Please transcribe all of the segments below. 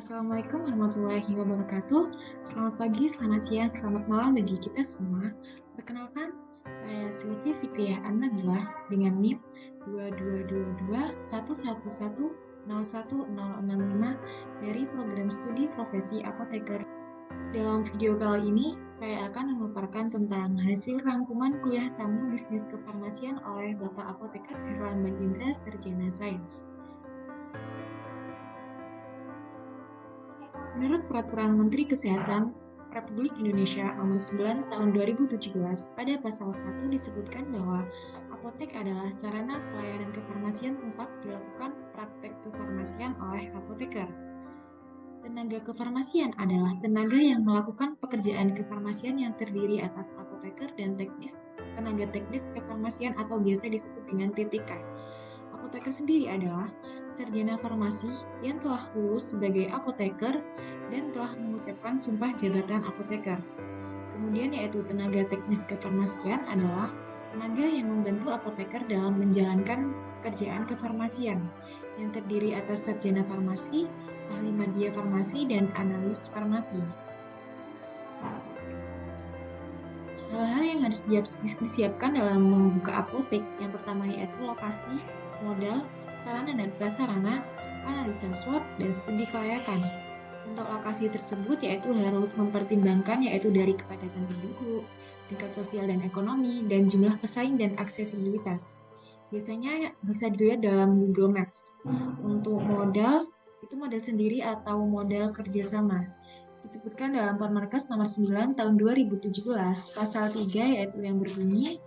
Assalamualaikum warahmatullahi wabarakatuh. Selamat pagi, selamat siang, selamat malam bagi kita semua. Perkenalkan, saya Sylvie Fikriah An-Nabilah dengan NIM 222211101065 dari program studi profesi apoteker. Dalam video kali ini, saya akan memaparkan tentang hasil rangkuman kuliah tamu bisnis kefarmasian oleh Bapak Apoteker Herlambang Indra, Sarjana Sains. Menurut Peraturan Menteri Kesehatan Republik Indonesia Nomor 9 Tahun 2017, pada pasal 1 disebutkan bahwa apotek adalah sarana pelayanan kefarmasian tempat dilakukan praktek kefarmasian oleh apoteker. Tenaga kefarmasian adalah tenaga yang melakukan pekerjaan kefarmasian yang terdiri atas apoteker dan tenaga teknis kefarmasian atau biasa disebut dengan TTK. Apoteker sendiri adalah sarjana farmasi yang telah lulus sebagai apoteker dan telah mengucapkan sumpah jabatan apoteker. Kemudian yaitu tenaga teknis kefarmasian adalah tenaga yang membantu apoteker dalam menjalankan pekerjaan kefarmasian yang terdiri atas sarjana farmasi, ahli media farmasi, dan analis farmasi. Hal-hal yang harus disiapkan dalam membuka apotek yang pertama yaitu lokasi, modal, sarana dan prasarana, analisa SWOT, dan studi kelayakan. Untuk lokasi tersebut yaitu harus mempertimbangkan yaitu dari kepadatan penduduk, tingkat sosial dan ekonomi, dan jumlah pesaing dan aksesibilitas. Biasanya bisa dilihat dalam Google Maps. Untuk modal, itu modal sendiri atau modal kerjasama. Disebutkan dalam Permenkes nomor 9 tahun 2017, pasal 3 yaitu yang berbunyi,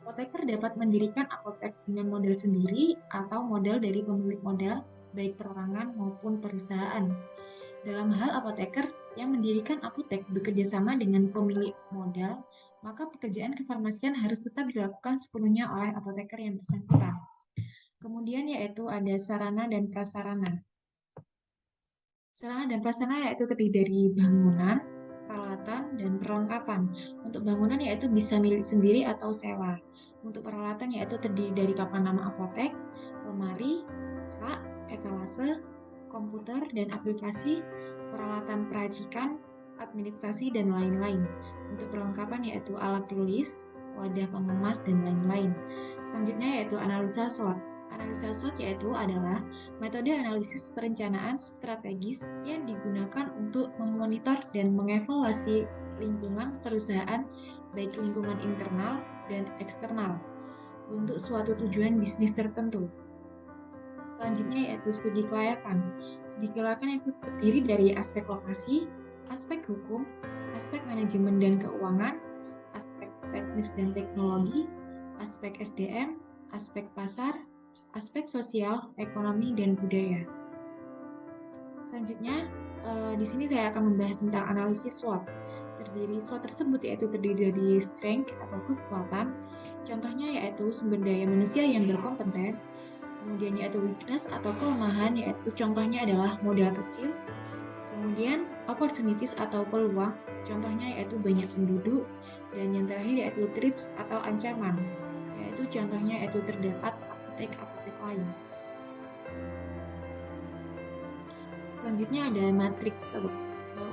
apoteker dapat mendirikan apotek dengan modal sendiri atau modal dari pemilik modal, baik perorangan maupun perusahaan. Dalam hal apoteker yang mendirikan apotek bekerjasama dengan pemilik modal, maka pekerjaan kefarmasian harus tetap dilakukan sepenuhnya oleh apoteker yang bersangkutan. Kemudian yaitu ada sarana dan prasarana. Sarana dan prasarana yaitu terdiri dari bangunan, peralatan, dan perlengkapan. Untuk bangunan yaitu bisa milik sendiri atau sewa. Untuk peralatan yaitu terdiri dari papan nama apotek, lemari, rak, etalase, komputer, dan aplikasi, peralatan peracikan, administrasi, dan lain-lain. Untuk perlengkapan yaitu alat tulis, wadah pengemas, dan lain-lain. Selanjutnya yaitu analisa SWOT. Analisa SWOT yaitu adalah metode analisis perencanaan strategis yang digunakan untuk memonitor dan mengevaluasi lingkungan perusahaan, baik lingkungan internal dan eksternal, untuk suatu tujuan bisnis tertentu. Selanjutnya yaitu studi kelayakan. Studi kelayakan itu terdiri dari aspek lokasi, aspek hukum, aspek manajemen dan keuangan, aspek teknis dan teknologi, aspek SDM, aspek pasar, aspek sosial, ekonomi, dan budaya. Selanjutnya, di sini saya akan membahas tentang analisis SWOT. SWOT tersebut yaitu terdiri dari strength atau kekuatan, contohnya yaitu sumber daya manusia yang berkompeten, kemudian yaitu weakness atau kelemahan, yaitu contohnya adalah modal kecil, kemudian opportunities atau peluang, contohnya yaitu banyak penduduk, dan yang terakhir yaitu threats atau ancaman, yaitu contohnya yaitu terdapat apotek-apotek lain. Selanjutnya ada matriks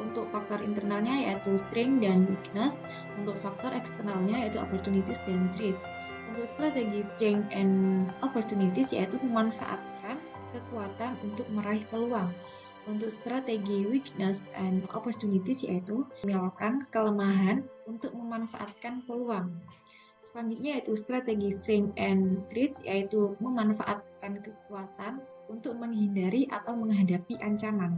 untuk faktor internalnya yaitu strength dan weakness, untuk faktor eksternalnya yaitu opportunities dan threat. Untuk strategi strength and opportunities yaitu memanfaatkan kekuatan untuk meraih peluang. Untuk strategi weakness and opportunities yaitu melakukan kelemahan untuk memanfaatkan peluang. Selanjutnya yaitu strategi strength and threat yaitu memanfaatkan kekuatan untuk menghindari atau menghadapi ancaman.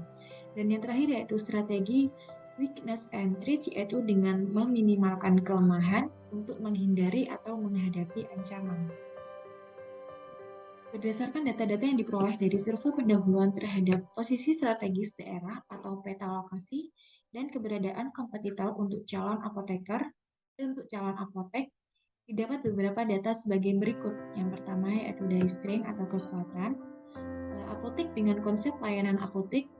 Dan yang terakhir yaitu strategi weakness and threat yaitu dengan meminimalkan kelemahan untuk menghindari atau menghadapi ancaman. Berdasarkan data-data yang diperoleh dari survei pendahuluan terhadap posisi strategis daerah atau peta lokasi dan keberadaan kompetitor untuk calon apoteker dan untuk calon apotek, didapat beberapa data sebagai berikut. Yang pertama yaitu dari strength atau kekuatan. Apotek dengan konsep layanan apotek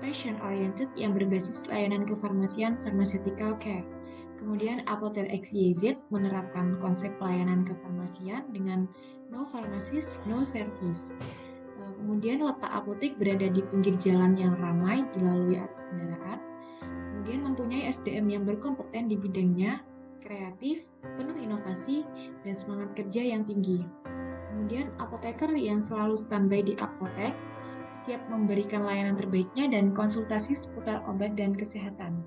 patient oriented yang berbasis layanan kefarmasian pharmaceutical care. Kemudian Apotek XYZ menerapkan konsep pelayanan kefarmasian dengan no pharmacist, no service. Kemudian letak apotek berada di pinggir jalan yang ramai dilalui arus kendaraan. Kemudian mempunyai SDM yang berkompeten di bidangnya, kreatif, penuh inovasi, dan semangat kerja yang tinggi. Kemudian apoteker yang selalu standby di apotek, siap memberikan layanan terbaiknya dan konsultasi seputar obat dan kesehatan.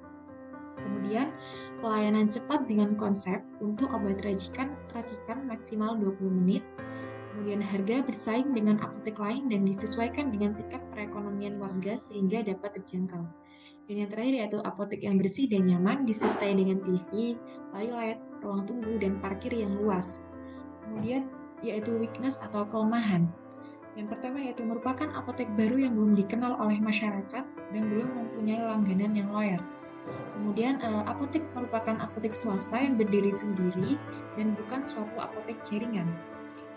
Kemudian pelayanan cepat dengan konsep untuk obat racikan maksimal 20 menit. Kemudian harga bersaing dengan apotek lain dan disesuaikan dengan tingkat perekonomian warga sehingga dapat terjangkau. Dan yang terakhir yaitu apotek yang bersih dan nyaman disertai dengan TV, toilet, ruang tunggu, dan parkir yang luas. Kemudian yaitu weakness atau kelemahan. Yang pertama yaitu merupakan apotek baru yang belum dikenal oleh masyarakat dan belum mempunyai langganan yang loyal. Kemudian apotek merupakan apotek swasta yang berdiri sendiri dan bukan suatu apotek jaringan.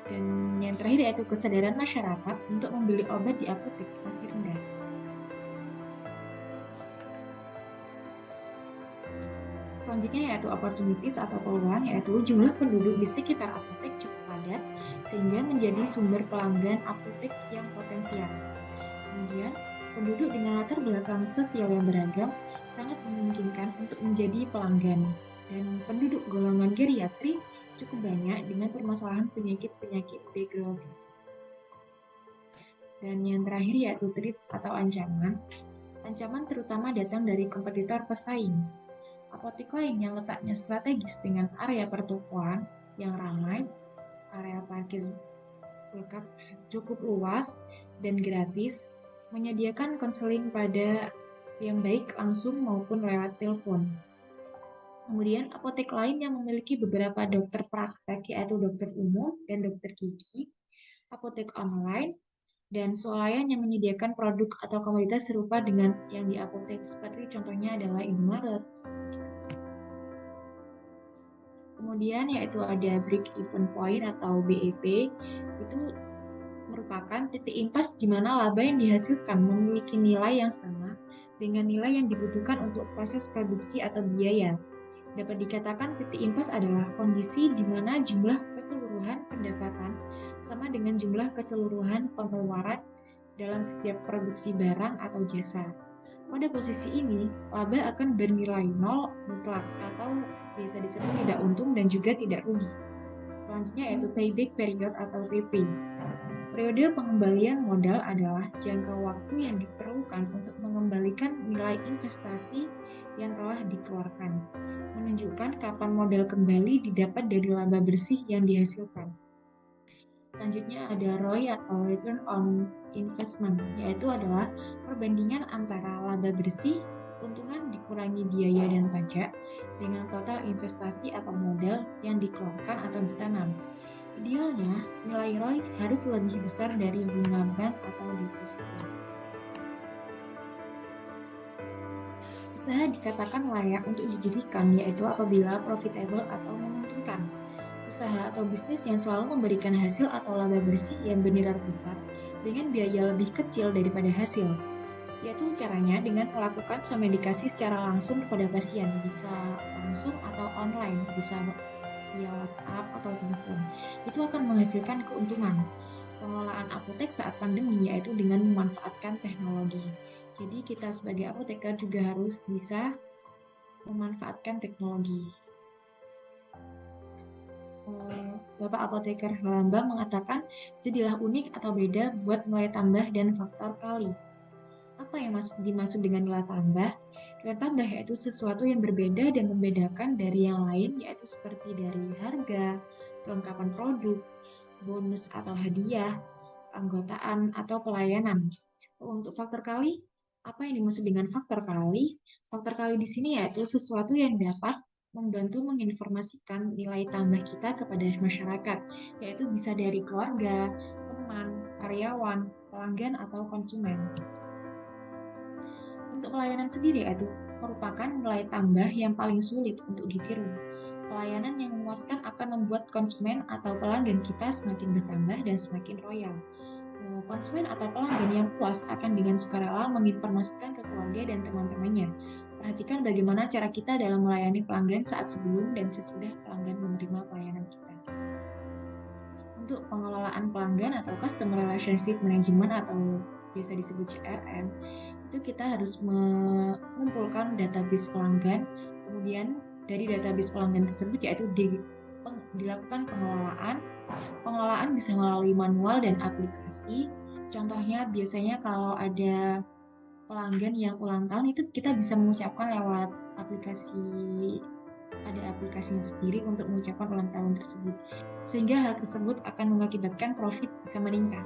Dan yang terakhir yaitu kesadaran masyarakat untuk membeli obat di apotek masih rendah. Selanjutnya yaitu opportunities atau peluang, yaitu jumlah penduduk di sekitar apotek cukup padat sehingga menjadi sumber pelanggan apotek yang potensial. Kemudian, penduduk dengan latar belakang sosial yang beragam sangat memungkinkan untuk menjadi pelanggan. Dan penduduk golongan geriatri cukup banyak dengan permasalahan penyakit-penyakit degeneratif. Dan yang terakhir yaitu threats atau ancaman. Ancaman terutama datang dari kompetitor pesaing. Apotek lain yang letaknya strategis dengan area pertokoan yang ramai, area parkir lengkap, cukup luas dan gratis, menyediakan konseling pada yang baik langsung maupun lewat telepon. Kemudian apotek lain yang memiliki beberapa dokter praktek yaitu dokter umum dan dokter gigi, apotek online, dan swalayan yang menyediakan produk atau komoditas serupa dengan yang di apotek, seperti contohnya adalah Indomaret. Kemudian yaitu ada break even point atau BEP, itu merupakan titik impas di mana laba yang dihasilkan memiliki nilai yang sama dengan nilai yang dibutuhkan untuk proses produksi atau biaya. Dapat dikatakan titik impas adalah kondisi di mana jumlah keseluruhan pendapatan sama dengan jumlah keseluruhan pengeluaran dalam setiap produksi barang atau jasa. Pada posisi ini, laba akan bernilai nol mutlak atau biasa disebut tidak untung dan juga tidak rugi. Selanjutnya yaitu payback period atau PP. Periode pengembalian modal adalah jangka waktu yang diperlukan untuk mengembalikan nilai investasi yang telah dikeluarkan, menunjukkan kapan modal kembali didapat dari laba bersih yang dihasilkan. Selanjutnya ada ROI atau Return on Investment, yaitu adalah perbandingan antara laba bersih, keuntungan dikurangi biaya dan pajak, dengan total investasi atau modal yang dikeluarkan atau ditanam. Idealnya, nilai ROI harus lebih besar dari bunga bank atau deposito. Usaha dikatakan layak untuk didirikan yaitu apabila profitable atau menguntungkan. Usaha atau bisnis yang selalu memberikan hasil atau laba bersih yang bernilai besar dengan biaya lebih kecil daripada hasil. Yaitu caranya dengan melakukan medikasi secara langsung kepada pasien, bisa langsung atau online, bisa via WhatsApp atau telepon. Itu akan menghasilkan keuntungan. Pengelolaan apotek saat pandemi yaitu dengan memanfaatkan teknologi. Jadi kita sebagai apoteker juga harus bisa memanfaatkan teknologi. Bapak Apoteker Halambang mengatakan, jadilah unik atau beda buat nilai tambah dan faktor kali. Apa yang dimaksud dengan nilai tambah? Nilai tambah yaitu sesuatu yang berbeda dan membedakan dari yang lain, yaitu seperti dari harga, kelengkapan produk, bonus atau hadiah, keanggotaan, atau pelayanan. Untuk faktor kali, apa yang dimaksud dengan faktor kali? Faktor kali di sini yaitu sesuatu yang dapat membantu menginformasikan nilai tambah kita kepada masyarakat, yaitu bisa dari keluarga, teman, karyawan, pelanggan, atau konsumen. Untuk pelayanan sendiri yaitu merupakan nilai tambah yang paling sulit untuk ditiru. Pelayanan yang memuaskan akan membuat konsumen atau pelanggan kita semakin bertambah dan semakin royal. Konsumen atau pelanggan yang puas akan dengan sukarela menginformasikan ke keluarga dan teman-temannya. Perhatikan bagaimana cara kita dalam melayani pelanggan saat sebelum dan sesudah pelanggan menerima pelayanan kita. Untuk pengelolaan pelanggan atau Customer Relationship Management atau biasa disebut CRM, itu kita harus mengumpulkan database pelanggan, kemudian dari database pelanggan tersebut yaitu dilakukan pengelolaan. Pengelolaan bisa melalui manual dan aplikasi. Contohnya biasanya kalau ada pelanggan yang ulang tahun itu kita bisa mengucapkan lewat aplikasi, ada aplikasinya sendiri untuk mengucapkan ulang tahun tersebut. Sehingga hal tersebut akan mengakibatkan profit bisa meningkat.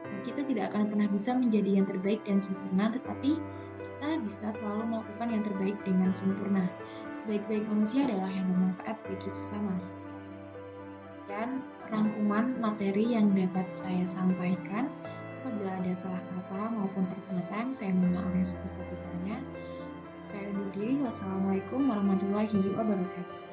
Nah, kita tidak akan pernah bisa menjadi yang terbaik dan sempurna, tetapi kita bisa selalu melakukan yang terbaik dengan sempurna. Sebaik-baik manusia adalah yang bermanfaat bagi sesama. Dan rangkuman materi yang dapat saya sampaikan, apabila ada salah kata maupun perbuatan, saya mohon maaf yang sebesar-besarnya. Saya undur diri. Wassalamualaikum warahmatullahi wabarakatuh.